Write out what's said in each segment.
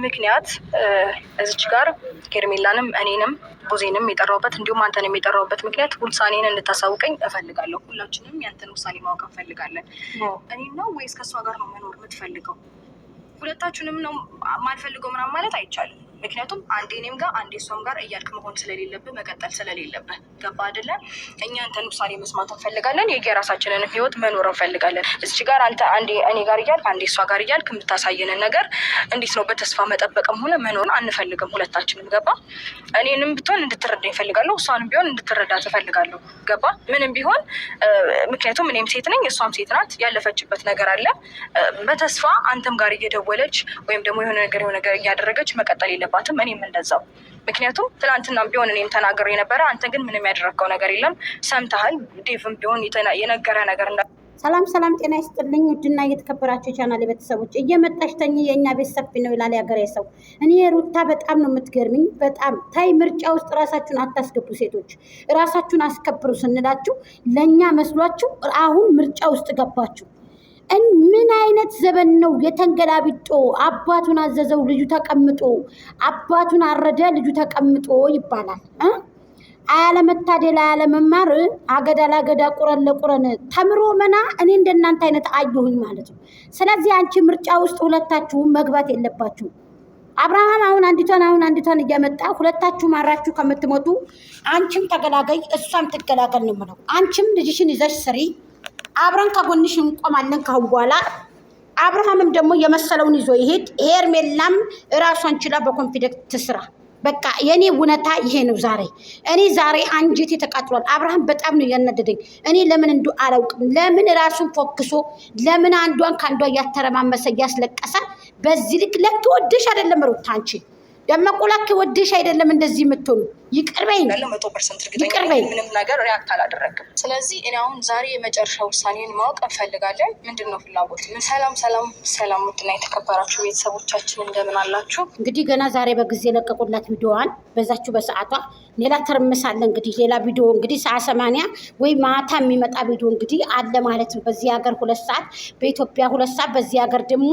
ምክንያት እዚች ጋር ሄርሜላንም እኔንም ቡዜንም የጠራሁበት እንዲሁም አንተንም የጠራሁበት ምክንያት ውሳኔን እንድታሳውቀኝ እፈልጋለሁ። ሁላችንም ያንተን ውሳኔ ማወቅ እንፈልጋለን። እኔ ነው ወይስ ከእሷ ጋር ነው መኖር የምትፈልገው? ሁለታችሁንም ነው ማልፈልገው ምናምን ማለት አይቻልም። ምክንያቱም አንዴ እኔም ጋር አንዴ እሷም ጋር እያልክ መሆን ስለሌለብህ መቀጠል ስለሌለብህ ገባ አይደለ? እኛ አንተን ውሳኔ መስማት እንፈልጋለን። የየራሳችንን ህይወት መኖር እንፈልጋለን። እዚች ጋር አንተ አንዴ እኔ ጋር እያልክ አንዴ እሷ ጋር እያልክ የምታሳየንን ነገር እንዴት ነው በተስፋ መጠበቅም ሆነ መኖር አንፈልግም። ሁለታችንም ገባ? እኔንም ብትሆን እንድትረዳ ይፈልጋለሁ፣ እሷንም ቢሆን እንድትረዳ ትፈልጋለሁ። ገባ? ምንም ቢሆን ምክንያቱም እኔም ሴት ነኝ እሷም ሴት ናት። ያለፈችበት ነገር አለ። በተስፋ አንተም ጋር እየደወለች ወይም ደግሞ የሆነ ነገር እያደረገች መቀጠል የለባትም። እኔም እንደዛው። ምክንያቱም ትናንትናም ቢሆን እኔም ተናግሬ የነበረ አንተ ግን ምንም ያደረግከው ነገር የለም። ሰምተሃል። ዴቭም ቢሆን የነገረ ነገር ሰላም ሰላም፣ ጤና ይስጥልኝ ውድና እየተከበራችሁ የቻናል ቤተሰቦች፣ እየመጣሽ ተኝ የእኛ ቤት ሰፊ ነው ይላል ያገሬ ሰው። እኔ ሩታ በጣም ነው የምትገርምኝ። በጣም ታይ። ምርጫ ውስጥ ራሳችሁን አታስገቡ ሴቶች፣ ራሳችሁን አስከብሩ ስንላችሁ ለእኛ መስሏችሁ አሁን ምርጫ ውስጥ ገባችሁ። ምን አይነት ዘበን ነው? የተንገላቢጦ አባቱን አዘዘው ልጁ ተቀምጦ፣ አባቱን አረደ ልጁ ተቀምጦ ይባላል። አያለመታደል አያለመማር፣ አገዳ ላገዳ ቁረን ለቁረን ተምሮ መና። እኔ እንደናንተ አይነት አየሁኝ ማለት ነው። ስለዚህ አንቺ ምርጫ ውስጥ ሁለታችሁም መግባት የለባችሁ። አብርሃም አሁን አንዲቷን እያመጣ ሁለታችሁ ማራችሁ ከምትሞቱ አንቺም ተገላገይ እሷም ትገላገል ነው የምለው። አንቺም ልጅሽን ይዘሽ ስሪ፣ አብረን ከጎንሽ እንቆማለን ካሁን በኋላ። አብርሃምም ደግሞ የመሰለውን ይዞ ይሄድ። ሄርሜላም ራሷን ችላ በኮንፊደንስ ትስራ። በቃ የኔ እውነታ ይሄ ነው። ዛሬ አንጀቴ ተቃጥሏል። አብርሃም በጣም ነው ያናደደኝ። እኔ ለምን እንዱ አላውቅም። ለምን ራሱን ፎክሶ ለምን አንዷን ከአንዷ እያተረማመሰ እያስለቀሰ በዚህ ልክ ለክ ወደሽ አይደለም ሩታ አንቺ ደመቁ ለክ ወደሽ አይደለም እንደዚህ የምትሆኑ። ይቅርበኝ 100% እርግጠኛ ምንም ነገር ሪያክት አላደረግም። ስለዚህ እኔ አሁን ዛሬ የመጨረሻ ውሳኔን ማወቅ እንፈልጋለን። ምንድን ነው ፍላጎት? ሰላም ውድና የተከበራችሁ ቤተሰቦቻችን እንደምን አላችሁ? እንግዲህ ገና ዛሬ በጊዜ ለቀቁላት ቪዲዮዋን በዛችሁ በሰዓቷ። ሌላ ተርምሳለ እንግዲህ ሌላ ቪዲዮ እንግዲህ 80 ወይ ማታ የሚመጣ ቪዲዮ እንግዲህ አለ ማለት ነው። በዚህ ሀገር 2 ሰዓት፣ በኢትዮጵያ 2 ሰዓት፣ በዚህ ሀገር ደግሞ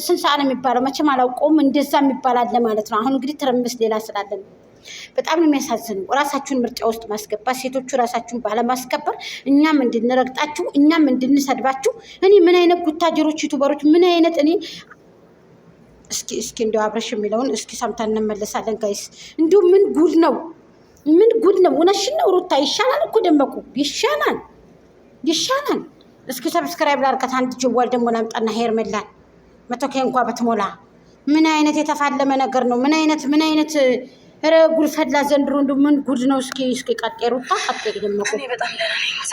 ስንት ሰዓት ነው የሚባለው? መቼም አላውቀውም። እንደዛ የሚባል አለ ማለት ነው። አሁን እንግዲህ ትርምስ ሌላ ስላለን በጣም ነው የሚያሳዝነው። ራሳችሁን ምርጫ ውስጥ ማስገባት፣ ሴቶቹ ራሳችሁን ባለማስከበር እኛም እንድንረግጣችሁ እኛም እንድንሰድባችሁ። እኔ ምን አይነት ጉታጀሮች ዩቱበሮች ምን አይነት እኔ እስኪ እንደው አብረሽ የሚለውን እስኪ ሰምተን እንመለሳለን ጋይስ። እንዲሁ ምን ጉድ ነው? እውነትሽን ነው ሩታ። ይሻላል እኮ ደመቁ፣ ይሻላል። እስኪ ሰብስክራይብ ላድርጋት። አንድ ጅዋል ደግሞ ላምጣና ሄርሜላን 100K እንኳ በትሞላ። ምን አይነት የተፋለመ ነገር ነው? ምን አይነት ኧረ ጉድ ፈላ ዘንድሮ። እንደው ምን ጉድ ነው? እስኪ ቀጤ ሩታ ቀጤ ደመቁ።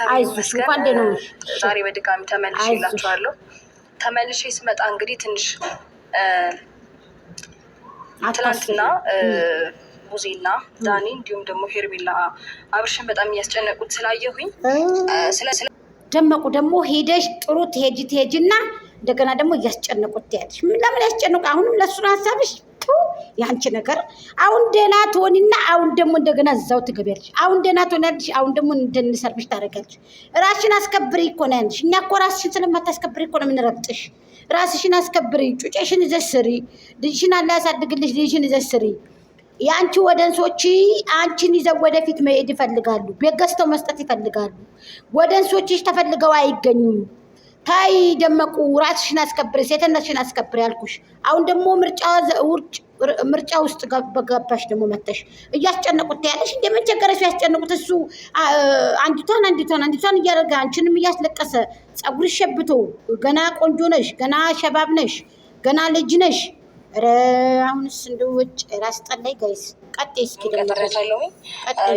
አይዞሽ እንኳን ደህና ነሽ። ዛሬ በድጋሚ ተመልሼ እላችኋለሁ። ተመልሼ ስመጣ እንግዲህ ትንሽ ትናንትና ቡዜና ዳኒ እንዲሁም ደግሞ ሄርሜላ አብርሽን በጣም እያስጨነቁት ስላየሁኝ ደመቁ ደግሞ ሄደሽ ጥሩ ትሄጂና እንደገና ደግሞ እያስጨነቁት ትያለሽ። ለምን ያስጨነቁ? አሁንም ለሱ ሀሳብሽ ያንቺ ነገር። አሁን ደህና ትሆኒና አሁን ደግሞ እንደገና እዛው ትገቢያለሽ። አሁን ደህና ትሆናለሽ፣ አሁን ደግሞ እንድንሰርብሽ ታደርጋለሽ። ራስሽን አስከብሪ እኮ ነው ያልሽ። እኛ እኮ ራስሽን ስለማታስከብሪ እኮ ነው የምንረግጥሽ። ራስሽን አስከብሪ፣ ጩጬሽን ይዘሽ ስሪ። ልጅሽን አላህ ያሳድግልሽ። ልጅሽን ይዘሽ ስሪ። የአንቺ ወደንሶች አንቺን ይዘው ወደፊት መሄድ ይፈልጋሉ። ቤት ገዝተው መስጠት ይፈልጋሉ። ወደንሶችሽ ተፈልገው አይገኙም። ታይ ደመቁ፣ ራስሽን አስከብሪ፣ ሴትነትሽን አስከብሪ ያልኩሽ። አሁን ደግሞ ምርጫ ውስጥ በገባሽ ደግሞ መተሽ እያስጨነቁት ያለሽ። እንደምን ቸገረሽ ያስጨነቁት? እሱ አንዲቷን እያደረገ አንቺንም እያስለቀሰ ፀጉርሽ ሸብቶ ገና ቆንጆ ነሽ፣ ገና ሸባብ ነሽ፣ ገና ልጅ ነሽ። ኧረ አሁንስ እንደው ውጭ ራስ ጠላይ ጋይስ። ቀጤ እስኪ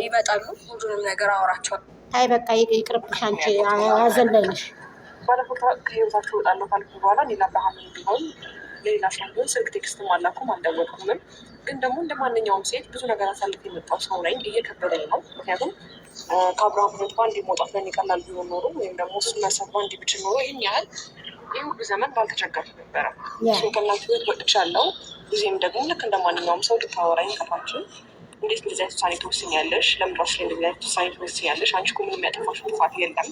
ይመጣሉ። ሁሉንም ነገር አወራቸዋለሁ። ታይ በቃ ይቅርብሽ። አንቺ ሀዘን ላይ ነሽ። ባለፈው ከህይወታችሁ እወጣለሁ ካልኩ በኋላ ሌላ አብርሃም ቢሆን ሌላ ሰው ቢሆን ስልክ ቴክስትም አላኩም አልደወልኩምም። ግን ደግሞ እንደ ማንኛውም ሴት ብዙ ነገር አሳልፍ የመጣው ሰው ነኝ። እየከበደኝ ነው። ምክንያቱም ከአብርሃም ህይወት በአንዴ መውጣት ለእኔ ቀላል ቢሆን ኖሮ ወይም ደግሞ እሱ መርሳት በአንዴ ብችል ኖሮ ይህን ያህል ይህ ሁሉ ዘመን ባልተቸገርኩ ነበረ። ከእናንተ ህይወት ወጥቻለሁ። ጊዜም ደግሞ ልክ እንደ ማንኛውም ሰው ልታወራኝ ከፋችን። እንዴት እንደዚህ አይነት ውሳኔ ትወስኛለሽ? ለምን ራስሽ ላይ እንደዚህ አይነት ውሳኔ ትወስኛለሽ? አንቺ እኮ ምንም ያጠፋሽው ጥፋት የለም።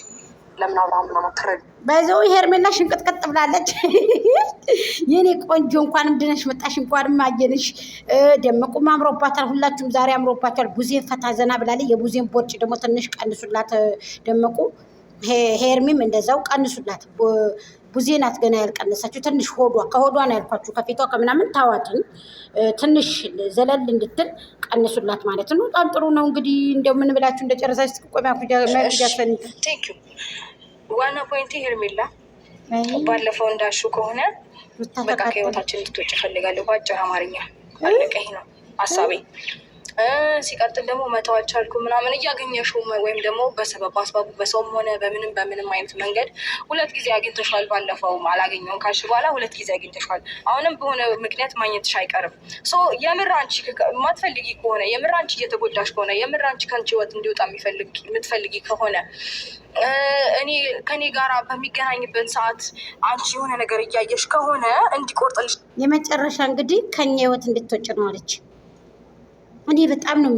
ለምን አብርሃም ነው ማትረግ ባይዘው ሄርሜላ ሽንቅጥቅጥ ብላለች። የኔ ቆንጆ እንኳንም ድነሽ መጣሽ፣ እንኳንም አየንሽ። ደመቁም አምሮባታል፣ ሁላችሁም ዛሬ አምሮባታል። ቡዜን ፈታ ዘና ብላለች። የቡዜን ቦርጭ ደግሞ ትንሽ ቀንሱላት ደመቁ፣ ሄርሚም እንደዛው ቀንሱላት። ቡዜ ናት ገና ያልቀነሳችሁ፣ ትንሽ ሆዷ ከሆዷ ነው ያልኳችሁ፣ ከፊቷ ከምናምን ታዋጥን ትንሽ ዘለል እንድትል ቀንሱላት ማለት ነው። በጣም ጥሩ ነው። እንግዲህ እንደው ምን ብላችሁ እንደጨረሳችሁ ቆማ ኩጃፈን ዋና ፖይንት ሄርሜላ ባለፈው እንዳልሹ ከሆነ በቃ ከህይወታችን እንድትወጭ እፈልጋለሁ። በአጭር አማርኛ አለቀ። ይሄ ነው ሀሳቤ። ሲቀጥል ደግሞ መተው አልቻልኩም ምናምን እያገኘሽው ወይም ደግሞ በሰበብ አስባቡ በሰውም ሆነ በምንም አይነት መንገድ 2 ጊዜ አግኝተሻል። ባለፈው አላገኘውም ካልሽ በኋላ 2 ጊዜ አግኝተሻል። አሁንም በሆነ ምክንያት ማግኘትሽ አይቀርም። የምር አንቺ የማትፈልጊ ከሆነ የምር አንቺ እየተጎዳሽ ከሆነ የምር አንቺ ከአንቺ ህይወት እንዲወጣ የምትፈልጊ ከሆነ ከኔ ጋር በሚገናኝበት ሰዓት አንቺ የሆነ ነገር እያየሽ ከሆነ እንዲቆርጥልሽ የመጨረሻ እንግዲህ ከኛ ህይወት እንድትወጭ ነው አለች። እኔ በጣም ነው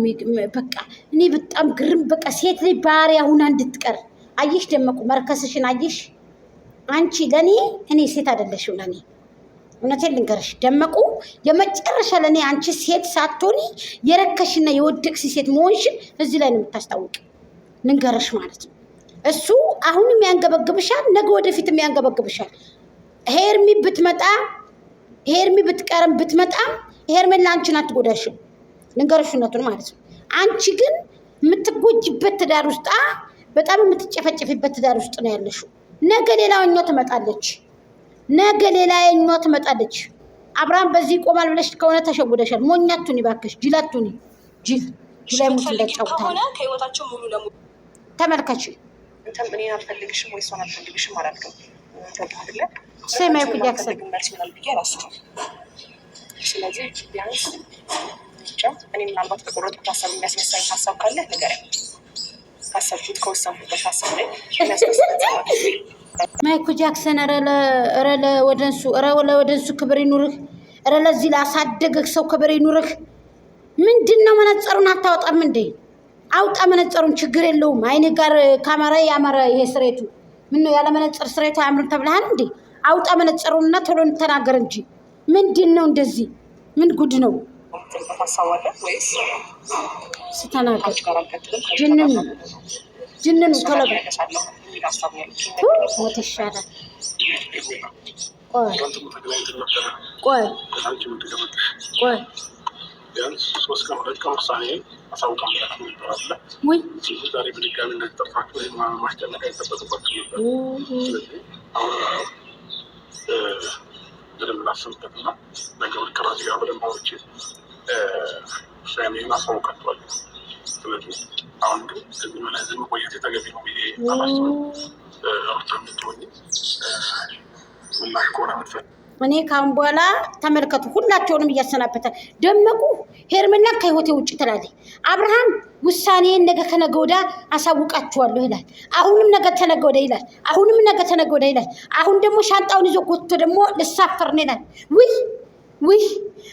በቃ እኔ በጣም ግርም በቃ ሴት ላይ ባሪያ ሁና እንድትቀር አየሽ። ደመቁ መርከስሽን አየሽ። አንቺ ለኔ እኔ ሴት አይደለሽም ለኔ። እውነቴን ልንገርሽ ደመቁ፣ የመጨረሻ ለኔ አንቺ ሴት ሳትሆኒ የረከሽና የወደቅሽ ሴት መሆንሽን እዚህ ላይ ነው የምታስታውቂ። ልንገርሽ ማለት ነው። እሱ አሁንም ያንገበግብሻል፣ ነገ ወደፊትም ያንገበግብሻል። ሄርሚ ብትመጣ ሄርሚ ብትቀርም ብትመጣም ሄርሜላ አንቺን አትጎዳሽም። ልንገርሽ እውነቱን ማለት ነው። አንቺ ግን የምትጎጅበት ትዳር ውስጥ በጣም የምትጨፈጨፊበት ትዳር ውስጥ ነው ያለሽው። ነገ ሌላኛው ትመጣለች፣ ነገ ሌላኛው ትመጣለች። አብርሃም በዚህ ይቆማል ብለሽ ከሆነ ተሸውደሻል። ሞኛቱን ይባክሽ፣ ጅላቱን ጅል ላይ ሙት እንደጫውታል። ከህይወታቸው ሙሉ ለሙሉ ተመልከች። እንተም እኔ አልፈልግሽም ወይ እሷን አልፈልግሽም አላልኩም። ተባለ ሰማይ ኩጃክሰን ስለዚህ ቢያንስ እኔ ምናልባት ከቆረጥኩት ሀሳብ የሚያስነሳኝ ሀሳብ ካለ ንገረኝ። ካሰብኩት ከወሰንኩበት ሀሳብ ላይ ማይኩ ጃክሰን ኧረ ለወደንሱ ክብር ይኑርህ። ኧረ ለዚህ ላሳደገህ ሰው ክብር ይኑርህ። ምንድን ነው መነጸሩን አታወጣም እንዴ? አውጣ መነጸሩን፣ ችግር የለውም። አይን ጋር ካሜራ ያመረ ይሄ ስሬቱ ምን ነው ያለ መነጸር ስሬቱ አያምርም ተብለሃል እንዴ? አውጣ መነጸሩንና ቶሎ እንተናገር እንጂ ምንድን ነው እንደዚህ? ምን ጉድ ነው? ስተናገር ጅንኑ ቶሎ ሞት ይሻላል። ቆይ ሻኔን አሳውቃቸዋል። ስለዚህ አሁን ግን ከዚህ በላይ ዝም መቆየት የተገቢ ነው ብዬ አላስብም። ምትሆኝ ምላሽ ከሆነ ምትፈል እኔ ካሁን በኋላ ተመልከቱ፣ ሁላቸውንም እያሰናበተ ደመቁ ሄርሜላን ከህይወቴ ውጭ ትላለች። አብርሃም ውሳኔን ነገ ከነገ ወዲያ አሳውቃችኋለሁ ይላል። አሁንም ነገ ተነገ ወዲያ ይላል። አሁንም ነገ ተነገ ወዲያ ይላል። አሁን ደግሞ ሻንጣውን ይዞ ጎትቶ ደግሞ ልሳፈር ነው ይላል። ውይ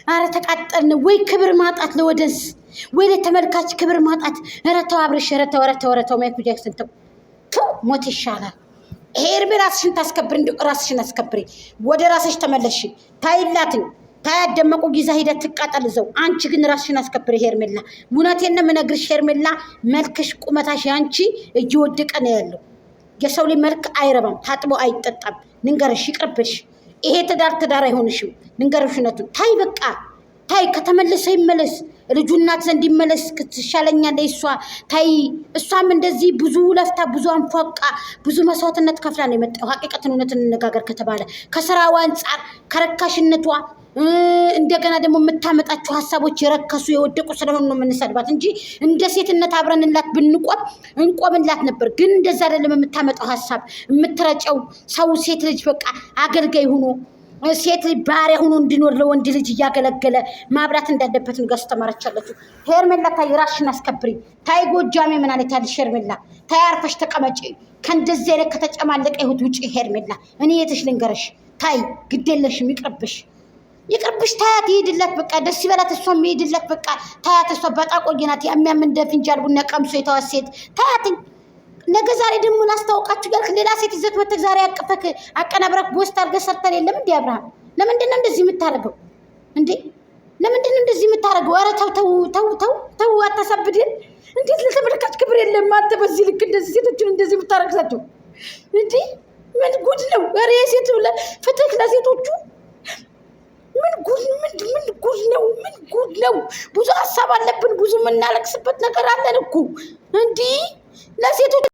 አረ ተቃጠልን። ወይ ክብር ማጣት ለወደንስ፣ ወይ ለተመልካች ክብር ማጣት። ኧረ ተው አብርሽ፣ ኧረ ተው ማይኩ ጃክሰን ተው። ሞት ይሻላል። ሄርሜ ራስሽን ታስከብሪ፣ እንዲ ራስሽን አስከብሪ። ወደ ራስሽ ተመለሽ። ታይላትኝ ታያደመቁ ጊዜ ሂደት ትቃጠል እዛው። አንቺ ግን ራስሽን አስከብሪ ሄርሜላ። እውነቴን ነው የምነግርሽ ሄርሜላ፣ መልክሽ ቁመታሽ አንቺ እየወደቀ ነው ያለው። የሰው ላይ መልክ አይረባም፣ ታጥቦ አይጠጣም። ንገርሽ ይቅርብሽ። ይሄ ትዳር አይሆንሽም። ንገርሽ እውነቱን። ታይ በቃ ታይ፣ ከተመለሰ ይመለስ፣ ልጁ እናት ዘንድ ይመለስ። ትሻለኛለች እሷ። ታይ እሷም እንደዚህ ብዙ ለፍታ ብዙ አንፏቃ ብዙ መስዋዕትነት ከፍላ ነው የመጣው። ሀቂቀትን እውነትን እንነጋገር ከተባለ ከስራዋ አንጻር ከረካሽነቷ እንደገና ደግሞ የምታመጣቸው ሀሳቦች የረከሱ የወደቁ ስለሆኑ ነው የምንሰድባት እንጂ እንደ ሴትነት አብረንላት ብንቆም እንቆምላት ነበር። ግን እንደዛ አይደለም የምታመጣው ሀሳብ የምትረጨው ሰው ሴት ልጅ በቃ አገልጋይ ሆኖ ሴት ልጅ ባሪያ ሆኖ እንዲኖር ለወንድ ልጅ እያገለገለ ማብላት እንዳለበት ነው ያስተማረቻለችው። ሄርሜላ ታይ ራስሽን አስከብሪ። ታይ ጎጃሜ ምን አለች ያለሽ ሄርሜላ ታይ አርፈሽ ተቀመጪ። ከእንደዚህ አይነት ከተጨማለቀ ይሁት ውጪ ሄርሜላ። እኔ የትሽ ልንገርሽ ታይ ግዴለሽም ይቅርብሽ። ታያት ይሄድላት በቃ ደስ ይበላት። እሷም ይሄድላት በቃ ታያት። እሷ በጣም ቆየናት። የሚያምን እንደ ፍንጃል ቡና ቀምሶ የተዋት ሴት ታያትኝ። ነገ ዛሬ ደግሞ ላስታውቃችሁ ያልክ ሌላ ሴት ይዘት ወጥተህ ዛሬ አቀፈክ አቀናብረክ ቦስት አድርገህ ሰርተን የለም እንዴ አብርሃም? ለምንድን ነው እንደዚህ የምታደርገው እንዴ? ለምንድን ነው እንደዚህ የምታደርገው? ኧረ ተው ተው ተው ተው ተው፣ አታሳብድን። እንዴት ለተመልካች ክብር የለም አንተ በዚህ ልክ እንደዚህ ሴቶችን እንደዚህ የምታረግሳቸው እንዴ? ምን ጉድ ነው? ኧረ የሴት ፍትህ ለሴቶቹ ምን ጉድ ነው? ምን ጉድ ነው? ብዙ ሀሳብ አለብን፣ ብዙ የምናለቅስበት ነገር አለን እኮ እንዲህ ለሴቶች